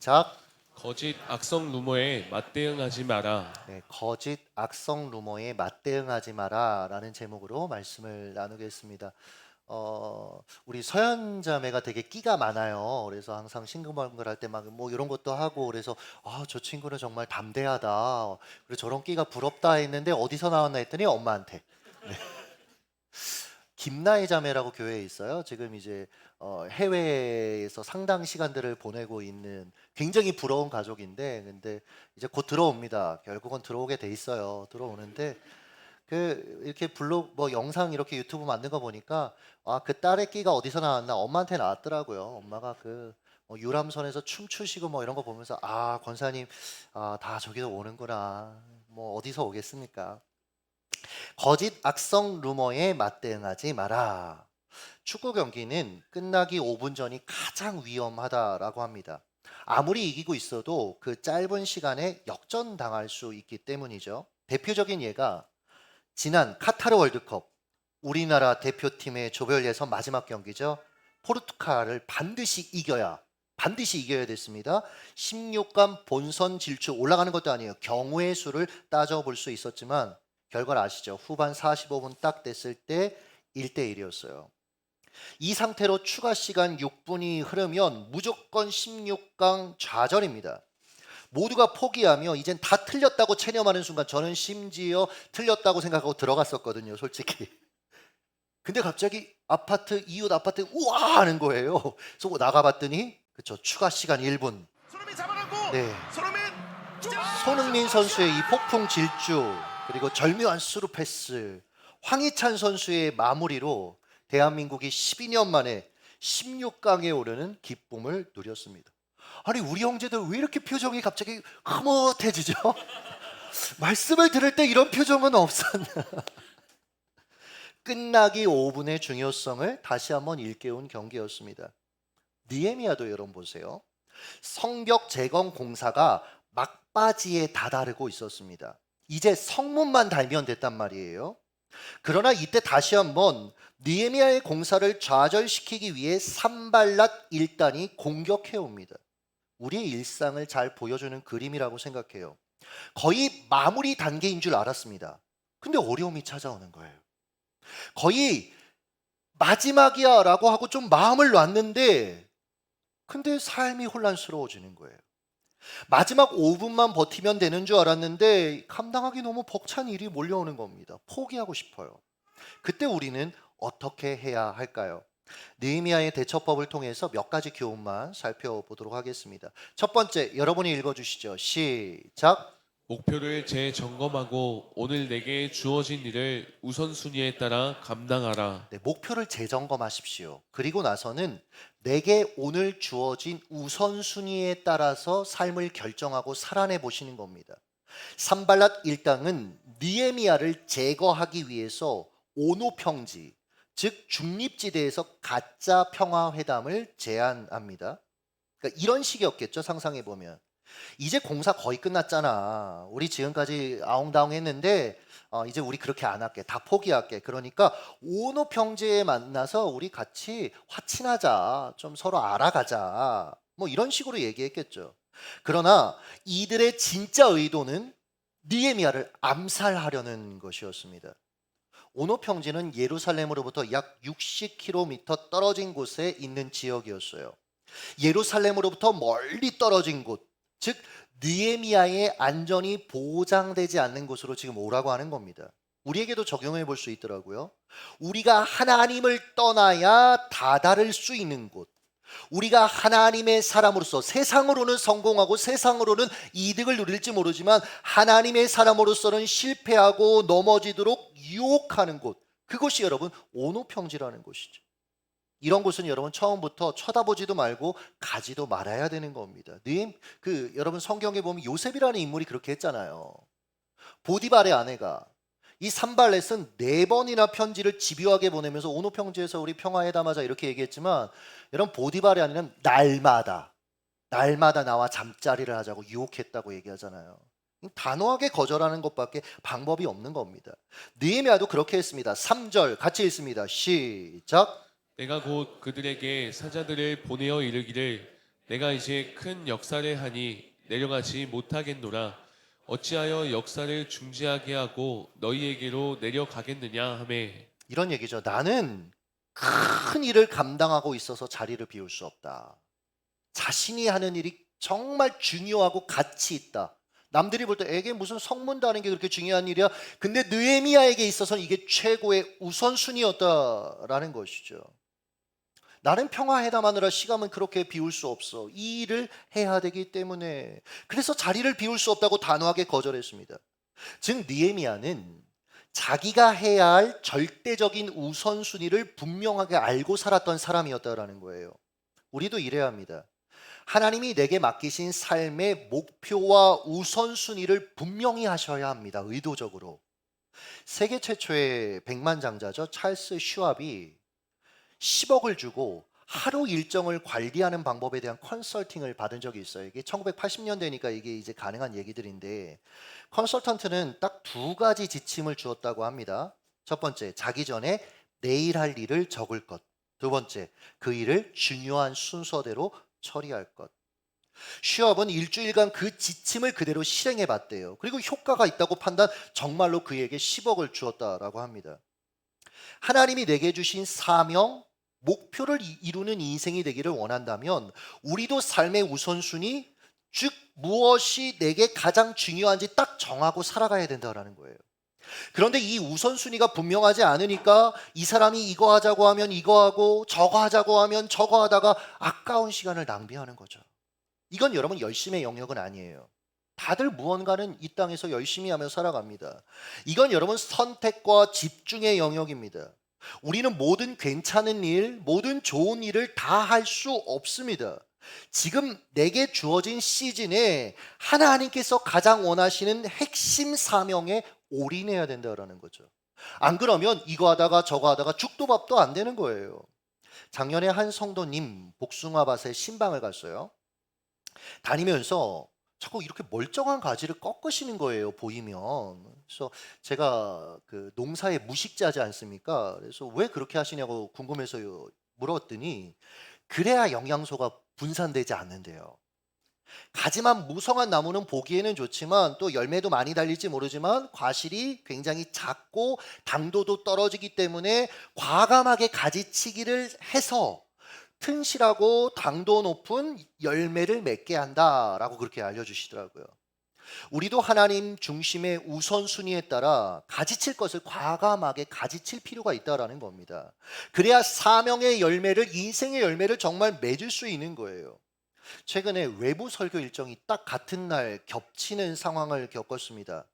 시작. 거짓 악성 루머에 맞대응하지 마라. 네, 거짓 악성 루머에 맞대응하지 마라라는 제목으로 말씀을 나누겠습니다. 우리 서현 자매가 되게 끼가 많아요. 그래서 항상 싱글벙글 할 때 막 뭐 이런 것도 하고 그래서 저 친구는 정말 담대하다. 그리고 저런 끼가 부럽다 했는데 어디서 나왔나 했더니 엄마한테. 김나희 자매라고 교회에 있어요. 지금 이제 해외에서 상당 시간들을 보내고 있는 굉장히 부러운 가족인데, 근데 이제 곧 들어옵니다. 결국은 들어오게 돼 있어요. 들어오는데 이렇게 블로그 뭐 영상 이렇게 유튜브 만든 거 보니까 그 딸의 끼가 어디서 나왔나 엄마한테 나왔더라고요. 엄마가 유람선에서 춤추시고 뭐 이런 거 보면서 권사님 다 저기서 오는구나. 뭐 어디서 오겠습니까? 거짓 악성 루머에 맞대응하지 마라. 축구 경기는 끝나기 5분 전이 가장 위험하다라고 합니다. 아무리 이기고 있어도 그 짧은 시간에 역전당할 수 있기 때문이죠. 대표적인 예가 지난 카타르 월드컵 우리나라 대표팀의 조별 예선 마지막 경기죠. 포르투갈을 반드시 이겨야 됐습니다. 16강 본선 질주 올라가는 것도 아니에요. 경우의 수를 따져볼 수 있었지만 결과를 아시죠? 후반 45분 딱 됐을 때 1대1이었어요. 이 상태로 추가 시간 6분이 흐르면 무조건 16강 좌절입니다. 모두가 포기하며 이젠 다 틀렸다고 체념하는 순간 저는 심지어 틀렸다고 생각하고 들어갔었거든요, 솔직히. 근데 갑자기 이웃 아파트 우와 하는 거예요. 그래서 나가봤더니 그쵸, 추가 시간 1분. 손흥민 잡아놓고 네. 손흥민 손흥민 선수의 이 폭풍 질주 그리고 절묘한 스루 패스, 황희찬 선수의 마무리로 대한민국이 12년 만에 16강에 오르는 기쁨을 누렸습니다. 아니 우리 형제들 왜 이렇게 표정이 갑자기 흐뭇해지죠? 말씀을 들을 때 이런 표정은 없었나? 끝나기 5분의 중요성을 다시 한번 일깨운 경기였습니다. 느헤미야도 여러분 보세요. 성벽 재건 공사가 막바지에 다다르고 있었습니다. 이제 성문만 달면 됐단 말이에요. 그러나 이때 다시 한번 느헤미야의 공사를 좌절시키기 위해 산발랏 일단이 공격해 옵니다. 우리의 일상을 잘 보여주는 그림이라고 생각해요. 거의 마무리 단계인 줄 알았습니다. 근데 어려움이 찾아오는 거예요. 거의 마지막이야 라고 하고 좀 마음을 놨는데 근데 삶이 혼란스러워지는 거예요. 마지막 5분만 버티면 되는 줄 알았는데 감당하기 너무 벅찬 일이 몰려오는 겁니다. 포기하고 싶어요. 그때 우리는 어떻게 해야 할까요? 느헤미야의 대처법을 통해서 몇 가지 교훈만 살펴보도록 하겠습니다. 첫 번째, 여러분이 읽어주시죠. 시작. 목표를 재점검하고 오늘 내게 주어진 일을 우선순위에 따라 감당하라. 네, 목표를 재점검하십시오. 그리고 나서는 내게 오늘 주어진 우선순위에 따라서 삶을 결정하고 살아내 보시는 겁니다. 산발랏 일당은 느헤미야를 제거하기 위해서 오노 평지, 즉 중립지대에서 가짜 평화회담을 제안합니다. 그러니까 이런 식이었겠죠, 상상해 보면. 이제 공사 거의 끝났잖아. 우리 지금까지 아웅다웅 했는데 이제 우리 그렇게 안 할게. 다 포기할게. 그러니까 오노 평지에 만나서 우리 같이 화친하자. 좀 서로 알아가자. 뭐 이런 식으로 얘기했겠죠. 그러나 이들의 진짜 의도는 느헤미야를 암살하려는 것이었습니다. 오노 평지는 예루살렘으로부터 약 60km 떨어진 곳에 있는 지역이었어요. 예루살렘으로부터 멀리 떨어진 곳, 즉 느헤미야의 안전이 보장되지 않는 곳으로 지금 오라고 하는 겁니다. 우리에게도 적용해 볼 수 있더라고요. 우리가 하나님을 떠나야 다다를 수 있는 곳, 우리가 하나님의 사람으로서 세상으로는 성공하고 세상으로는 이득을 누릴지 모르지만 하나님의 사람으로서는 실패하고 넘어지도록 유혹하는 곳, 그것이 여러분 오노평지라는 곳이죠. 이런 곳은 여러분 처음부터 쳐다보지도 말고 가지도 말아야 되는 겁니다. 여러분 성경에 보면 요셉이라는 인물이 그렇게 했잖아요. 보디발의 아내가 이 산발렛은 4번이나 편지를 집요하게 보내면서 오노 평지에서 우리 평화회담하자 이렇게 얘기했지만 여러분 보디발의 아내는 날마다 나와 잠자리를 하자고 유혹했다고 얘기하잖아요. 단호하게 거절하는 것밖에 방법이 없는 겁니다. 느헤미야도 그렇게 했습니다. 3절 같이 읽습니다. 시작. 내가 곧 그들에게 사자들을 보내어 이르기를 내가 이제 큰 역사를 하니 내려가지 못하겠노라. 어찌하여 역사를 중지하게 하고 너희에게로 내려가겠느냐 하매 이런 얘기죠. 나는 큰 일을 감당하고 있어서 자리를 비울 수 없다. 자신이 하는 일이 정말 중요하고 가치 있다. 남들이 볼 때 에게 무슨 성문다는 게 그렇게 중요한 일이야. 근데 느헤미야에게 있어서는 이게 최고의 우선순위였다라는 것이죠. 나는 평화회담하느라 시간은 그렇게 비울 수 없어. 이 일을 해야 되기 때문에. 그래서 자리를 비울 수 없다고 단호하게 거절했습니다. 즉 느헤미야는 자기가 해야 할 절대적인 우선순위를 분명하게 알고 살았던 사람이었다라는 거예요. 우리도 이래야 합니다. 하나님이 내게 맡기신 삶의 목표와 우선순위를 분명히 하셔야 합니다. 의도적으로. 세계 최초의 백만장자죠. 찰스 슈왑이 10억을 주고 하루 일정을 관리하는 방법에 대한 컨설팅을 받은 적이 있어요. 이게 1980년대니까 이게 이제 가능한 얘기들인데 컨설턴트는 딱 두 가지 지침을 주었다고 합니다. 첫 번째, 자기 전에 내일 할 일을 적을 것. 두 번째, 그 일을 중요한 순서대로 처리할 것. 슈왑은 일주일간 그 지침을 그대로 실행해 봤대요. 그리고 효과가 있다고 판단, 정말로 그에게 10억을 주었다라고 합니다. 하나님이 내게 주신 사명, 목표를 이루는 인생이 되기를 원한다면 우리도 삶의 우선순위, 즉 무엇이 내게 가장 중요한지 딱 정하고 살아가야 된다는 거예요. 그런데 이 우선순위가 분명하지 않으니까 이 사람이 이거 하자고 하면 이거 하고 저거 하자고 하면 저거 하다가 아까운 시간을 낭비하는 거죠. 이건 여러분 열심의 영역은 아니에요. 다들 무언가는 이 땅에서 열심히 하며 살아갑니다. 이건 여러분 선택과 집중의 영역입니다. 우리는 모든 괜찮은 일, 모든 좋은 일을 다 할 수 없습니다. 지금 내게 주어진 시즌에 하나님께서 가장 원하시는 핵심 사명에 올인해야 된다는 거죠. 안 그러면 이거 하다가 저거 하다가 죽도 밥도 안 되는 거예요. 작년에 한 성도님 복숭아밭에 신방을 갔어요. 다니면서 자꾸 이렇게 멀쩡한 가지를 꺾으시는 거예요, 보이면. 그래서 제가 그 농사에 무식자지 않습니까? 그래서 왜 그렇게 하시냐고 궁금해서 물었더니 그래야 영양소가 분산되지 않는데요. 가지만 무성한 나무는 보기에는 좋지만 또 열매도 많이 달릴지 모르지만 과실이 굉장히 작고 당도도 떨어지기 때문에 과감하게 가지치기를 해서 튼실하고 당도 높은 열매를 맺게 한다라고 그렇게 알려주시더라고요. 우리도 하나님 중심의 우선순위에 따라 가지칠 것을 과감하게 가지칠 필요가 있다라는 겁니다. 그래야 사명의 열매를, 인생의 열매를 정말 맺을 수 있는 거예요. 최근에 외부 설교 일정이 딱 같은 날 겹치는 상황을 겪었습니다.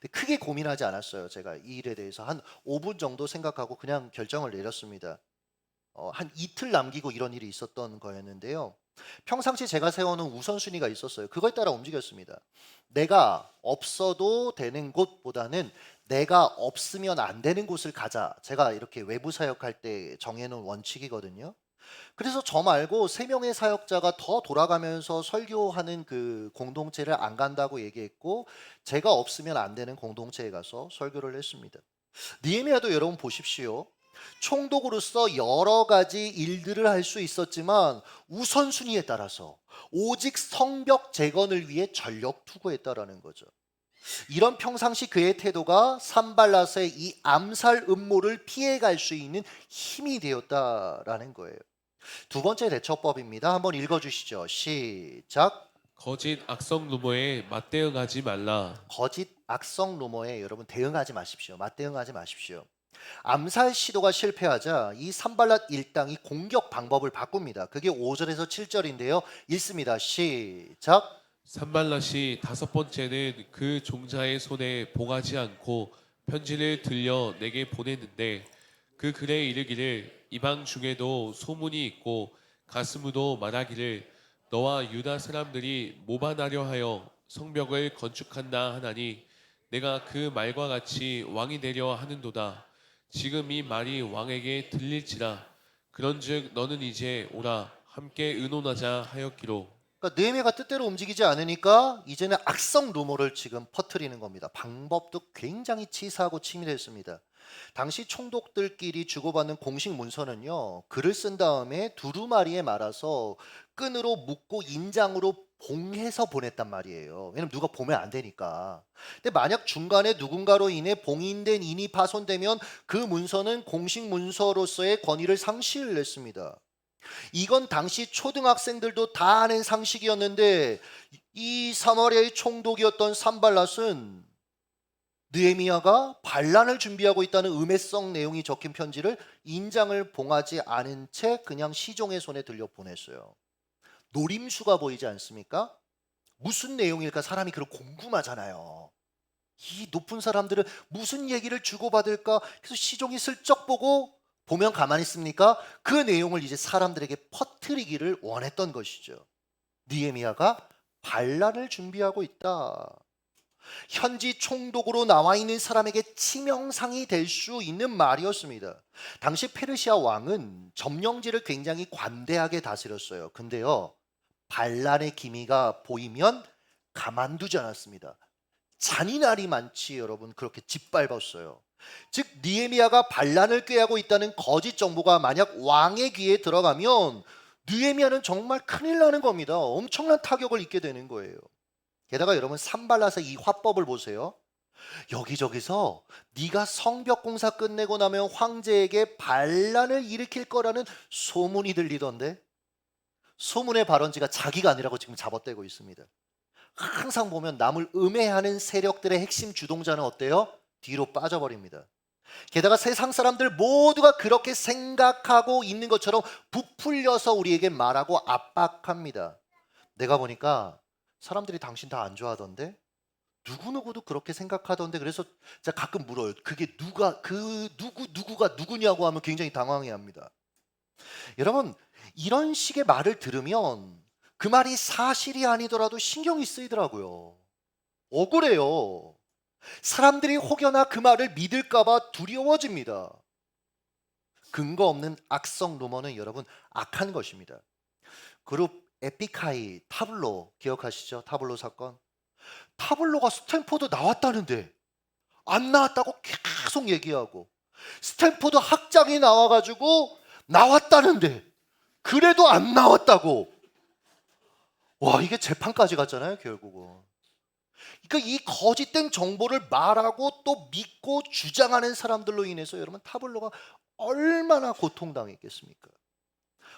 근데 크게 고민하지 않았어요. 제가 이 일에 대해서 한 5분 정도 생각하고 그냥 결정을 내렸습니다. 한 이틀 남기고 이런 일이 있었던 거였는데요. 평상시 제가 세워놓은 우선순위가 있었어요. 그거에 따라 움직였습니다. 내가 없어도 되는 곳보다는 내가 없으면 안 되는 곳을 가자. 제가 이렇게 외부 사역할 때 정해놓은 원칙이거든요. 그래서 저 말고 3명의 사역자가 더 돌아가면서 설교하는 그 공동체를 안 간다고 얘기했고 제가 없으면 안 되는 공동체에 가서 설교를 했습니다. 느헤미야도 여러분 보십시오. 총독으로서 여러 가지 일들을 할 수 있었지만 우선순위에 따라서 오직 성벽 재건을 위해 전력 투구했다라는 거죠. 이런 평상시 그의 태도가 산발랏의 이 암살 음모를 피해갈 수 있는 힘이 되었다라는 거예요. 두 번째 대처법입니다. 한번 읽어주시죠. 시작. 거짓 악성 루머에 맞대응하지 말라. 거짓 악성 루머에 여러분 대응하지 마십시오. 맞대응하지 마십시오. 암살 시도가 실패하자 이 산발랏 일당이 공격 방법을 바꿉니다. 그게 5절에서 7절인데요. 읽습니다. 시작. 산발랏이 5번째는 그 종자의 손에 봉하지 않고 편지를 들려 내게 보냈는데 그 글에 이르기를 이방 중에도 소문이 있고 가스무도 말하기를 너와 유다 사람들이 모반하려 하여 성벽을 건축한다 하나니 내가 그 말과 같이 왕이 되려 하는도다. 지금 이 말이 왕에게 들릴지라. 그런즉 너는 이제 오라 함께 의논하자 하였기로. 그러니까 느헤미야가 뜻대로 움직이지 않으니까 이제는 악성 루머를 지금 퍼뜨리는 겁니다. 방법도 굉장히 치사하고 치밀했습니다. 당시 총독들끼리 주고받는 공식 문서는요, 글을 쓴 다음에 두루마리에 말아서 끈으로 묶고 인장으로 봉해서 보냈단 말이에요. 왜냐면 누가 보면 안 되니까. 근데 만약 중간에 누군가로 인해 봉인된 인이 파손되면 그 문서는 공식 문서로서의 권위를 상실했습니다. 이건 당시 초등학생들도 다 아는 상식이었는데 이 사마리아의 총독이었던 산발랏은 느헤미야가 반란을 준비하고 있다는 음해성 내용이 적힌 편지를 인장을 봉하지 않은 채 그냥 시종의 손에 들려 보냈어요. 노림수가 보이지 않습니까? 무슨 내용일까 사람이 그걸 궁금하잖아요. 이 높은 사람들은 무슨 얘기를 주고받을까? 그래서 시종이 슬쩍 보고 보면 가만히 있습니까? 그 내용을 이제 사람들에게 퍼뜨리기를 원했던 것이죠. 느헤미야가 반란을 준비하고 있다. 현지 총독으로 나와 있는 사람에게 치명상이 될 수 있는 말이었습니다. 당시 페르시아 왕은 점령지를 굉장히 관대하게 다스렸어요. 근데요, 반란의 기미가 보이면 가만두지 않았습니다. 잔인할이 많지 여러분, 그렇게 짓밟았어요. 즉 느헤미야가 반란을 꾀하고 있다는 거짓 정보가 만약 왕의 귀에 들어가면 느헤미야는 정말 큰일 나는 겁니다. 엄청난 타격을 입게 되는 거예요. 게다가 여러분 산발랏의 이 화법을 보세요. 여기저기서 네가 성벽 공사 끝내고 나면 황제에게 반란을 일으킬 거라는 소문이 들리던데, 소문의 발원지가 자기가 아니라고 지금 잡아떼고 있습니다. 항상 보면 남을 음해하는 세력들의 핵심 주동자는 어때요? 뒤로 빠져버립니다. 게다가 세상 사람들 모두가 그렇게 생각하고 있는 것처럼 부풀려서 우리에게 말하고 압박합니다. 내가 보니까 사람들이 당신 다 안 좋아하던데? 누구누구도 그렇게 생각하던데? 그래서 제가 가끔 물어요. 그게 누구가 누구냐고 하면 굉장히 당황해 합니다. 여러분, 이런 식의 말을 들으면 그 말이 사실이 아니더라도 신경이 쓰이더라고요. 억울해요. 사람들이 혹여나 그 말을 믿을까봐 두려워집니다. 근거 없는 악성 루머는 여러분 악한 것입니다. 그룹 에픽하이 타블로 기억하시죠? 타블로 사건. 타블로가 스탠포드 나왔다는데 안 나왔다고 계속 얘기하고, 스탠포드 학장이 나와가지고 나왔다는데 그래도 안 나왔다고. 와, 이게 재판까지 갔잖아요 결국은. 그러니까 이 거짓된 정보를 말하고 또 믿고 주장하는 사람들로 인해서 여러분 타블로가 얼마나 고통당했겠습니까?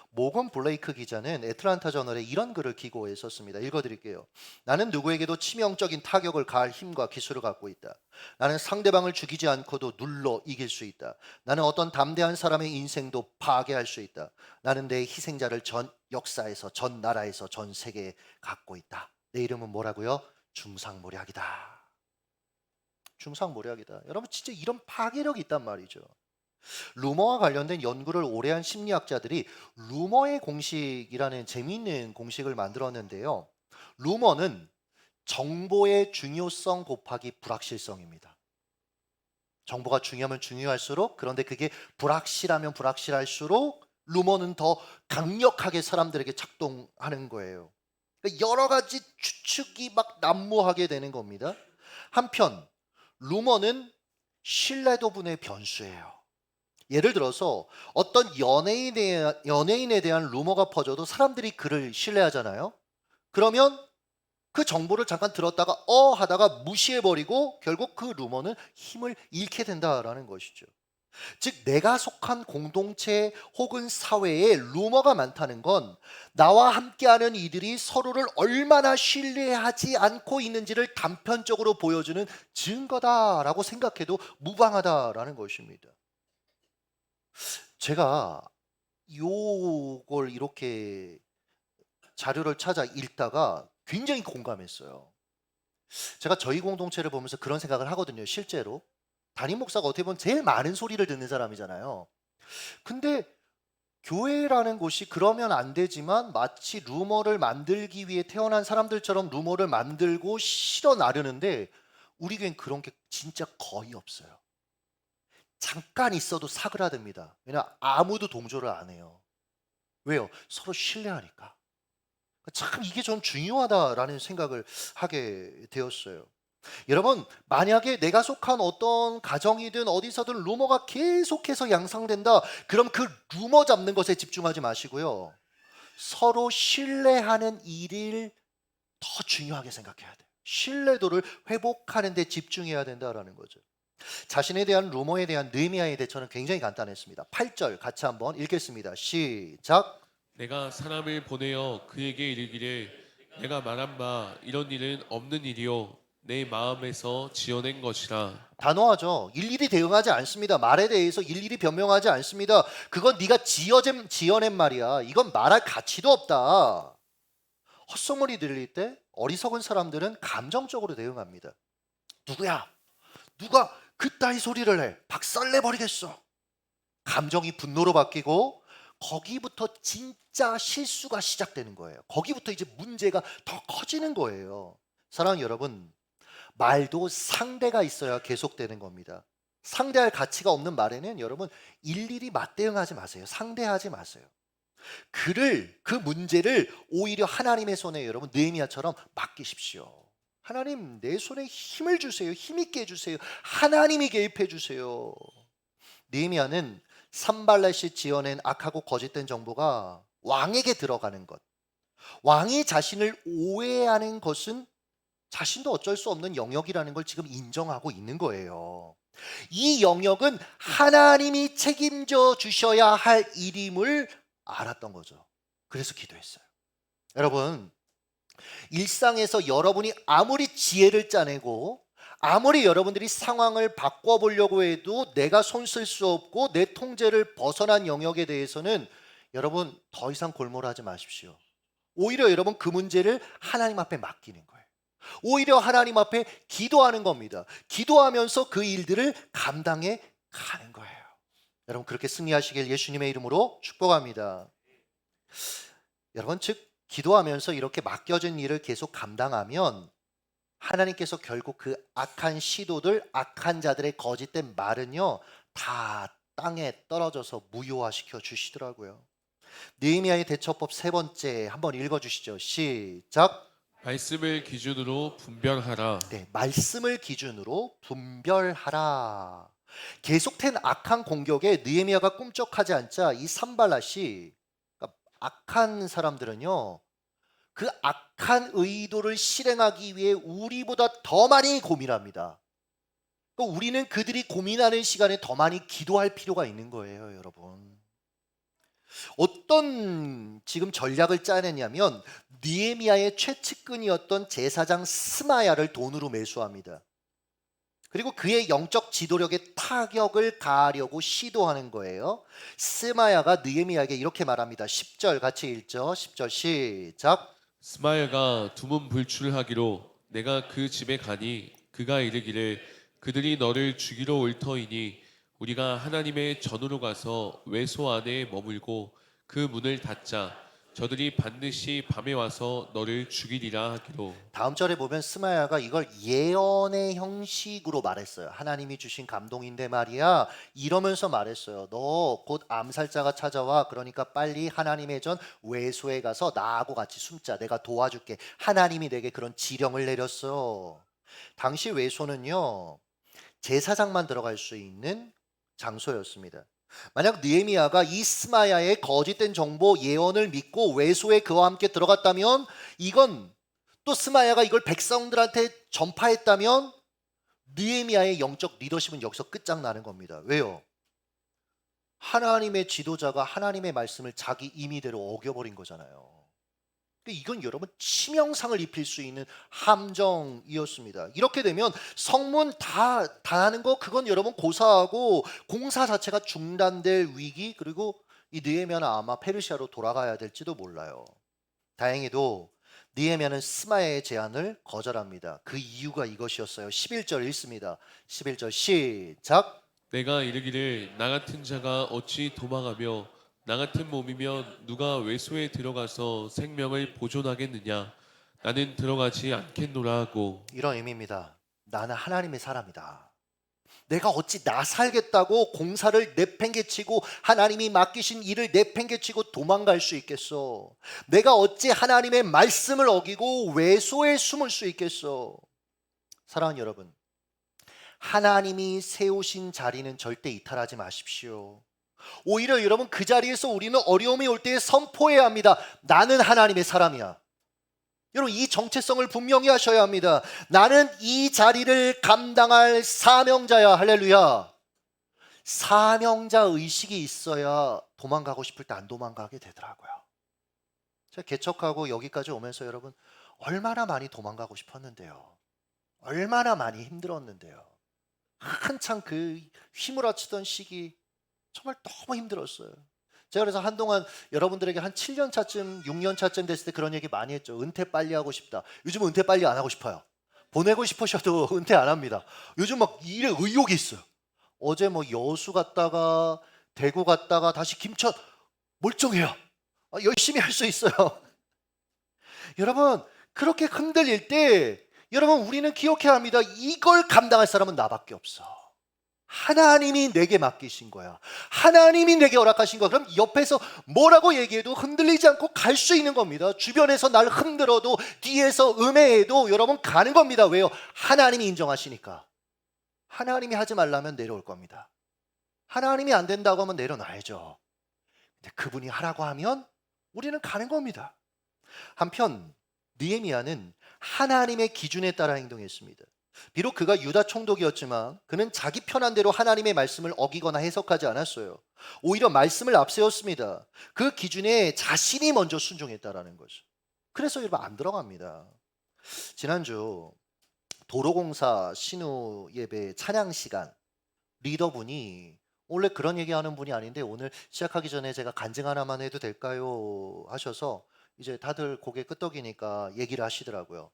모건 블레이크 기자는 애틀란타 저널에 이런 글을 기고해 썼습니다. 읽어드릴게요. 나는 누구에게도 치명적인 타격을 가할 힘과 기술을 갖고 있다. 나는 상대방을 죽이지 않고도 눌러 이길 수 있다. 나는 어떤 담대한 사람의 인생도 파괴할 수 있다. 나는 내 희생자를 전 역사에서, 전 나라에서, 전 세계에 갖고 있다. 내 이름은 뭐라고요? 중상모략이다. 중상모략이다. 여러분 진짜 이런 파괴력이 있단 말이죠. 루머와 관련된 연구를 오래 한 심리학자들이 루머의 공식이라는 재미있는 공식을 만들었는데요. 루머는 정보의 중요성 곱하기 불확실성입니다. 정보가 중요하면 중요할수록, 그런데 그게 불확실하면 불확실할수록 루머는 더 강력하게 사람들에게 작동하는 거예요. 그러니까 여러 가지 추측이 막 난무하게 되는 겁니다. 한편 루머는 신뢰도분의 변수예요. 예를 들어서 어떤 연예인에 대한 루머가 퍼져도 사람들이 그를 신뢰하잖아요. 그러면 그 정보를 잠깐 들었다가 하다가 무시해버리고 결국 그 루머는 힘을 잃게 된다라는 것이죠. 즉 내가 속한 공동체 혹은 사회에 루머가 많다는 건 나와 함께하는 이들이 서로를 얼마나 신뢰하지 않고 있는지를 단편적으로 보여주는 증거다라고 생각해도 무방하다라는 것입니다. 제가 요걸 이렇게 자료를 찾아 읽다가 굉장히 공감했어요. 제가 저희 공동체를 보면서 그런 생각을 하거든요. 실제로 담임 목사가 어떻게 보면 제일 많은 소리를 듣는 사람이잖아요. 근데 교회라는 곳이 그러면 안 되지만 마치 루머를 만들기 위해 태어난 사람들처럼 루머를 만들고 실어 나르는데 우리 교회는 그런 게 진짜 거의 없어요. 잠깐 있어도 사그라듭니다. 왜냐 아무도 동조를 안 해요. 왜요? 서로 신뢰하니까. 참 이게 전 중요하다라는 생각을 하게 되었어요. 여러분, 만약에 내가 속한 어떤 가정이든 어디서든 루머가 계속해서 양상된다. 그럼 그 루머 잡는 것에 집중하지 마시고요. 서로 신뢰하는 일을 더 중요하게 생각해야 돼요. 신뢰도를 회복하는 데 집중해야 된다라는 거죠. 자신에 대한 루머에 대한 느헤미야의 대처는 굉장히 간단했습니다. 8절 같이 한번 읽겠습니다. 시작. 내가 사람을 보내어 그에게 이르기를 내가 말한 바 이런 일은 없는 일이요 내 마음에서 지어낸 것이라. 단호하죠. 일일이 대응하지 않습니다. 말에 대해서 일일이 변명하지 않습니다. 그건 네가 지어낸 말이야. 이건 말할 가치도 없다. 헛소문이 들릴 때 어리석은 사람들은 감정적으로 대응합니다. 누구야? 누가 그따위 소리를 해? 박살내버리겠어. 감정이 분노로 바뀌고 거기부터 진짜 실수가 시작되는 거예요. 거기부터 이제 문제가 더 커지는 거예요. 사랑하는 여러분, 말도 상대가 있어야 계속되는 겁니다. 상대할 가치가 없는 말에는 여러분 일일이 맞대응하지 마세요. 상대하지 마세요. 그 문제를 오히려 하나님의 손에 여러분 느헤미야처럼 맡기십시오. 하나님, 내 손에 힘을 주세요. 힘있게 해주세요. 하나님이 개입해 주세요. 느헤미야는 산발랏이 지어낸 악하고 거짓된 정보가 왕에게 들어가는 것, 왕이 자신을 오해하는 것은 자신도 어쩔 수 없는 영역이라는 걸 지금 인정하고 있는 거예요. 이 영역은 하나님이 책임져 주셔야 할 일임을 알았던 거죠. 그래서 기도했어요. 여러분, 일상에서 여러분이 아무리 지혜를 짜내고 아무리 여러분들이 상황을 바꿔보려고 해도 내가 손 쓸 수 없고 내 통제를 벗어난 영역에 대해서는 여러분 더 이상 골몰하지 마십시오. 오히려 여러분 그 문제를 하나님 앞에 맡기는 거예요. 오히려 하나님 앞에 기도하는 겁니다. 기도하면서 그 일들을 감당해 가는 거예요. 여러분 그렇게 승리하시길 예수님의 이름으로 축복합니다. 여러분 즉 기도하면서 이렇게 맡겨진 일을 계속 감당하면 하나님께서 결국 그 악한 시도들, 악한 자들의 거짓된 말은요 다 땅에 떨어져서 무효화시켜 주시더라고요. 느헤미야의 대처법 세 번째 한번 읽어주시죠. 시작. 말씀을 기준으로 분별하라. 네, 말씀을 기준으로 분별하라. 계속된 악한 공격에 느헤미야가 꿈쩍하지 않자 이 산발랏이, 그러니까 악한 사람들은요 그 악한 의도를 실행하기 위해 우리보다 더 많이 고민합니다. 그러니까 우리는 그들이 고민하는 시간에 더 많이 기도할 필요가 있는 거예요, 여러분. 어떤 지금 전략을 짜내냐면 느헤미야의 최측근이었던 제사장 스마야를 돈으로 매수합니다. 그리고 그의 영적 지도력에 타격을 가하려고 시도하는 거예요. 스마야가 느헤미야에게 이렇게 말합니다. 10절 같이 읽죠. 10절 시작. 스마야가 두문불출하기로 내가 그 집에 가니 그가 이르기를 그들이 너를 죽이러 올 터이니 우리가 하나님의 전으로 가서 외소 안에 머물고 그 문을 닫자. 저들이 반드시 밤에 와서 너를 죽이리라 하기로. 다음 절에 보면 스마야가 이걸 예언의 형식으로 말했어요. 하나님이 주신 감동인데 말이야 이러면서 말했어요. 너 곧 암살자가 찾아와. 그러니까 빨리 하나님의 전 외소에 가서 나하고 같이 숨자. 내가 도와줄게. 하나님이 내게 그런 지령을 내렸어. 당시 외소는요 제사장만 들어갈 수 있는 장소였습니다. 만약 느헤미야가 이 스마야의 거짓된 정보 예언을 믿고 외소에 그와 함께 들어갔다면, 이건 또 스마야가 이걸 백성들한테 전파했다면 느헤미야의 영적 리더십은 여기서 끝장나는 겁니다. 왜요? 하나님의 지도자가 하나님의 말씀을 자기 임의대로 어겨버린 거잖아요. 이건 여러분 치명상을 입힐 수 있는 함정이었습니다. 이렇게 되면 성문 다 하는 거 그건 여러분 고사하고 공사 자체가 중단될 위기, 그리고 이 느헤미야는 아마 페르시아로 돌아가야 될지도 몰라요. 다행히도 느헤미야는 스마야의 제안을 거절합니다. 그 이유가 이것이었어요. 11절 읽습니다. 11절 시작. 내가 이르기를 나 같은 자가 어찌 도망하며 나 같은 몸이면 누가 외소에 들어가서 생명을 보존하겠느냐. 나는 들어가지 않겠노라 하고. 이런 의미입니다. 나는 하나님의 사람이다. 내가 어찌 나 살겠다고 공사를 내팽개치고 하나님이 맡기신 일을 내팽개치고 도망갈 수 있겠어. 내가 어찌 하나님의 말씀을 어기고 외소에 숨을 수 있겠어. 사랑하는 여러분, 하나님이 세우신 자리는 절대 이탈하지 마십시오. 오히려 여러분, 그 자리에서 우리는 어려움이 올 때 선포해야 합니다. 나는 하나님의 사람이야. 여러분, 이 정체성을 분명히 하셔야 합니다. 나는 이 자리를 감당할 사명자야. 할렐루야. 사명자 의식이 있어야 도망가고 싶을 때 안 도망가게 되더라고요. 제가 개척하고 여기까지 오면서 여러분, 얼마나 많이 도망가고 싶었는데요. 얼마나 많이 힘들었는데요. 한창 그 휘몰아치던 시기 정말 너무 힘들었어요. 제가 그래서 한동안 여러분들에게 한 7년 차쯤 6년 차쯤 됐을 때 그런 얘기 많이 했죠. 은퇴 빨리 하고 싶다. 요즘 은퇴 빨리 안 하고 싶어요. 보내고 싶으셔도 은퇴 안 합니다. 요즘 막 일에 의욕이 있어요. 어제 뭐 여수 갔다가 대구 갔다가 다시 김천. 멀쩡해요. 열심히 할 수 있어요. 여러분, 그렇게 흔들릴 때 여러분, 우리는 기억해야 합니다. 이걸 감당할 사람은 나밖에 없어. 하나님이 내게 맡기신 거야. 하나님이 내게 허락하신 거야. 그럼 옆에서 뭐라고 얘기해도 흔들리지 않고 갈 수 있는 겁니다. 주변에서 날 흔들어도 뒤에서 음해해도 여러분 가는 겁니다. 왜요? 하나님이 인정하시니까. 하나님이 하지 말라면 내려올 겁니다. 하나님이 안 된다고 하면 내려놔야죠. 근데 그분이 하라고 하면 우리는 가는 겁니다. 한편 느헤미야는 하나님의 기준에 따라 행동했습니다. 비록 그가 유다 총독이었지만 그는 자기 편한 대로 하나님의 말씀을 어기거나 해석하지 않았어요. 오히려 말씀을 앞세웠습니다. 그 기준에 자신이 먼저 순종했다라는 거죠. 그래서 여러분 안 들어갑니다. 지난주 도로공사 신우 예배 찬양 시간 리더분이 원래 그런 얘기하는 분이 아닌데 오늘 시작하기 전에 제가 간증 하나만 해도 될까요? 하셔서 이제 다들 고개 끄덕이니까 얘기를 하시더라고요.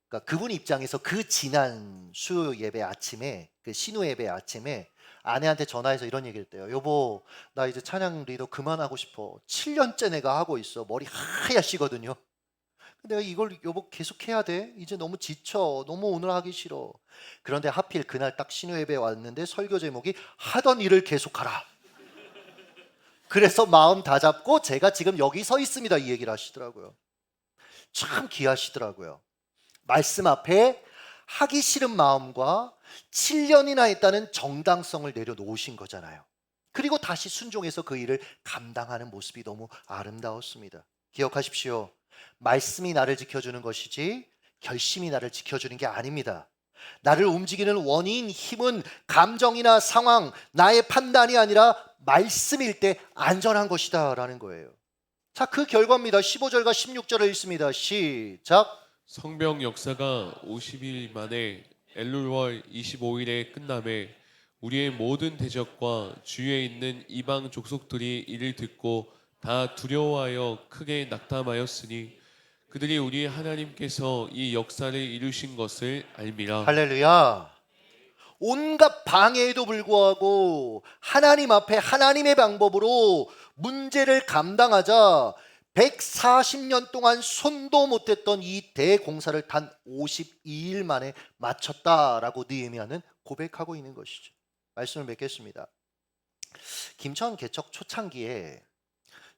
그러니까 그분 입장에서 그 지난 수요 예배 아침에 그 신우 예배 아침에 아내한테 전화해서 이런 얘기를 했대요. 여보, 나 이제 찬양 리더 그만하고 싶어. 7년째 내가 하고 있어. 머리 하얗시거든요. 내가 이걸 여보 계속 해야 돼? 이제 너무 지쳐. 너무 오늘 하기 싫어. 그런데 하필 그날 딱 신우 예배에 왔는데 설교 제목이 하던 일을 계속하라. 그래서 마음 다 잡고 제가 지금 여기 서 있습니다. 이 얘기를 하시더라고요. 참 귀하시더라고요. 말씀 앞에 하기 싫은 마음과 7년이나 했다는 정당성을 내려놓으신 거잖아요. 그리고 다시 순종해서 그 일을 감당하는 모습이 너무 아름다웠습니다. 기억하십시오. 말씀이 나를 지켜주는 것이지 결심이 나를 지켜주는 게 아닙니다. 나를 움직이는 원인, 힘은 감정이나 상황, 나의 판단이 아니라 말씀일 때 안전한 것이다 라는 거예요. 자, 그 결과입니다. 15절과 16절을 읽습니다. 시작. 성병 역사가 50일 만에 엘룰월 25일에 끝남에 우리의 모든 대적과 주위에 있는 이방 족속들이 이를 듣고 다 두려워하여 크게 낙담하였으니 그들이 우리 하나님께서 이 역사를 이루신 것을 알미라. 할렐루야. 온갖 방해에도 불구하고 하나님 앞에 하나님의 방법으로 문제를 감당하자 140년 동안 손도 못 댔던 이 대공사를 단 52일 만에 마쳤다라고 느헤미야는 고백하고 있는 것이죠. 말씀을 맺겠습니다. 김천 개척 초창기에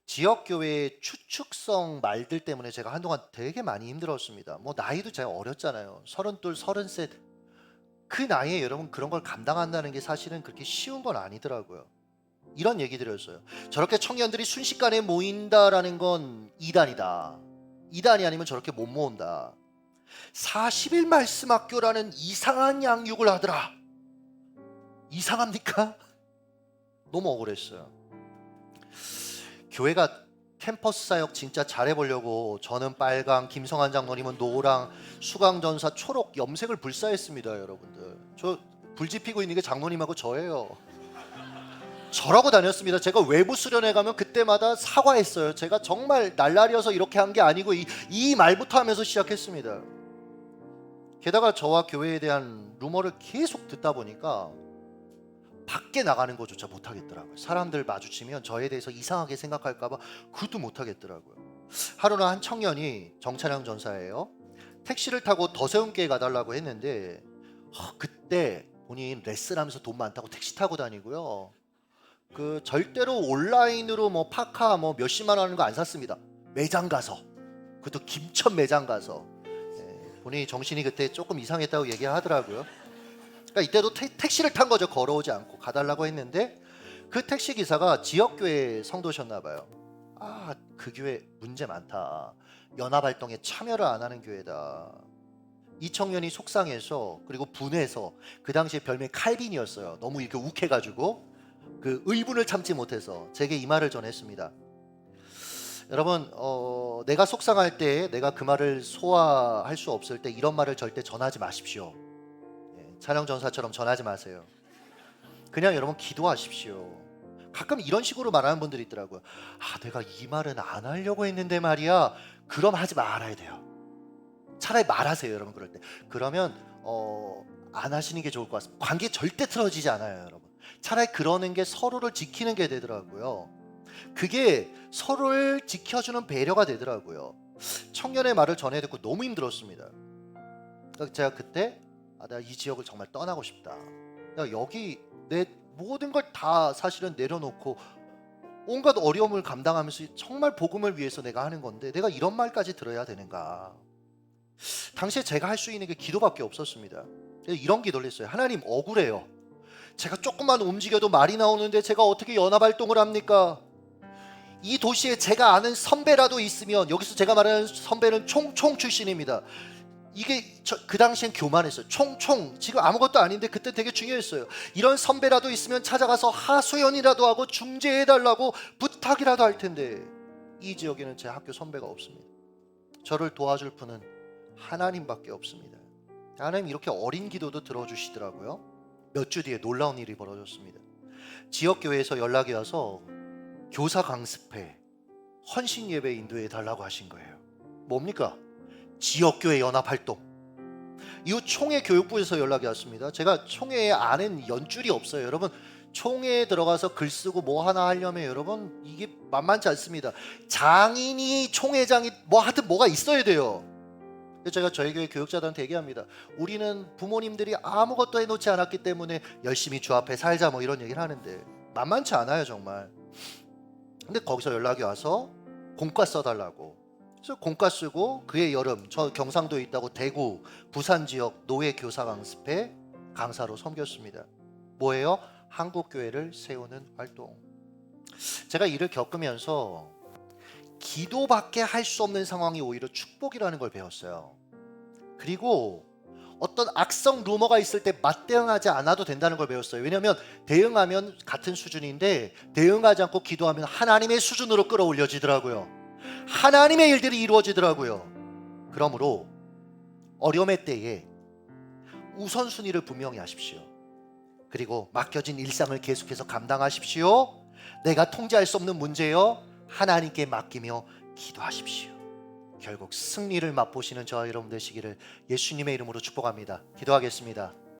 지역교회의 추측성 말들 때문에 제가 한동안 되게 많이 힘들었습니다. 뭐 나이도 제가 어렸잖아요. 32, 33. 그 나이에 여러분 그런 걸 감당한다는 게 사실은 그렇게 쉬운 건 아니더라고요. 이런 얘기 드렸어요. 저렇게 청년들이 순식간에 모인다라는 건 이단이다. 이단이 아니면 저렇게 못 모은다. 40일 말씀 학교라는 이상한 양육을 하더라. 이상합니까? 너무 억울했어요. 교회가 캠퍼스 사역 진짜 잘해보려고 저는 빨강, 김성한 장로님은 노랑, 수강전사 초록, 염색을 불사했습니다. 여러분들, 저 불지 피고 있는 게 장로님하고 저예요. 저라고 다녔습니다. 제가 외부 수련회 가면 그때마다 사과했어요. 제가 정말 날라리여서 이렇게 한 게 아니고 이 말부터 하면서 시작했습니다. 게다가 저와 교회에 대한 루머를 계속 듣다 보니까 밖에 나가는 것조차 못하겠더라고요. 사람들 마주치면 저에 대해서 이상하게 생각할까봐 그것도 못하겠더라고요. 하루는 한 청년이 정찬양 전사예요. 택시를 타고 더세운교에 가달라고 했는데 그때 본인 레슨하면서 돈 많다고 택시 타고 다니고요. 그 절대로 온라인으로 뭐 파카 뭐 몇십만 원 하는 거 안 샀습니다. 매장 가서, 그것도 김천 매장 가서 본인이 정신이 그때 조금 이상했다고 얘기하더라고요. 그러니까 이때도 택시를 탄 거죠. 걸어오지 않고 가달라고 했는데 그 택시 기사가 지역교회 성도셨나 봐요. 아, 그 교회 문제 많다. 연합활동에 참여를 안 하는 교회다. 이 청년이 속상해서 그리고 분해서 그 당시에 별명이 칼빈이었어요. 너무 이렇게 욱해가지고 그 의분을 참지 못해서 제게 이 말을 전했습니다. 여러분, 내가 속상할 때 내가 그 말을 소화할 수 없을 때 이런 말을 절대 전하지 마십시오. 예, 찬양 전사처럼 전하지 마세요. 그냥 여러분 기도하십시오. 가끔 이런 식으로 말하는 분들이 있더라고요. 아, 내가 이 말은 안 하려고 했는데 말이야. 그럼 하지 말아야 돼요. 차라리 말하세요, 여러분. 그럴 때. 그러면 안 하시는 게 좋을 것 같습니다. 관계 절대 틀어지지 않아요, 여러분. 차라리 그러는 게 서로를 지키는 게 되더라고요. 그게 서로를 지켜주는 배려가 되더라고요. 청년의 말을 전해 듣고 너무 힘들었습니다. 그러니까 제가 그때 내가 이 지역을 정말 떠나고 싶다. 내가 여기 내 모든 걸 다 사실은 내려놓고 온갖 어려움을 감당하면서 정말 복음을 위해서 내가 하는 건데 내가 이런 말까지 들어야 되는가. 당시에 제가 할 수 있는 게 기도밖에 없었습니다. 이런 기도를 했어요. 하나님, 억울해요. 제가 조금만 움직여도 말이 나오는데 제가 어떻게 연합활동을 합니까? 이 도시에 제가 아는 선배라도 있으면, 여기서 제가 말하는 선배는 총총 출신입니다. 이게 그 당시엔 교만했어요. 총총, 지금 아무것도 아닌데 그때 되게 중요했어요. 이런 선배라도 있으면 찾아가서 하소연이라도 하고 중재해달라고 부탁이라도 할 텐데 이 지역에는 제 학교 선배가 없습니다. 저를 도와줄 분은 하나님밖에 없습니다. 하나님 이렇게 어린 기도도 들어주시더라고요. 몇 주 뒤에 놀라운 일이 벌어졌습니다. 지역교회에서 연락이 와서 교사 강습회 헌신 예배 인도해 달라고 하신 거예요. 뭡니까? 지역교회 연합활동. 이후 총회 교육부에서 연락이 왔습니다. 제가 총회에 아는 연줄이 없어요. 여러분, 총회에 들어가서 글 쓰고 뭐 하나 하려면 여러분 이게 만만치 않습니다. 장인이 총회장이 뭐 하여튼 뭐가 있어야 돼요. 그래서 제가 저희 교회 교육자들한테 얘기합니다. 우리는 부모님들이 아무것도 해놓지 않았기 때문에 열심히 주 앞에 살자 뭐 이런 얘기를 하는데 만만치 않아요 정말. 근데 거기서 연락이 와서 공과 써달라고. 그래서 공과 쓰고 그해 여름 저 경상도에 있다고 대구, 부산 지역 노예 교사 강습회 강사로 섬겼습니다. 뭐예요? 한국교회를 세우는 활동. 제가 이를 겪으면서 기도밖에 할 수 없는 상황이 오히려 축복이라는 걸 배웠어요. 그리고 어떤 악성 루머가 있을 때 맞대응하지 않아도 된다는 걸 배웠어요. 왜냐하면 대응하면 같은 수준인데 대응하지 않고 기도하면 하나님의 수준으로 끌어올려지더라고요. 하나님의 일들이 이루어지더라고요. 그러므로 어려움의 때에 우선순위를 분명히 하십시오. 그리고 맡겨진 일상을 계속해서 감당하십시오. 내가 통제할 수 없는 문제요, 하나님께 맡기며 기도하십시오. 결국 승리를 맛보시는 저와 여러분 되시기를 예수님의 이름으로 축복합니다. 기도하겠습니다.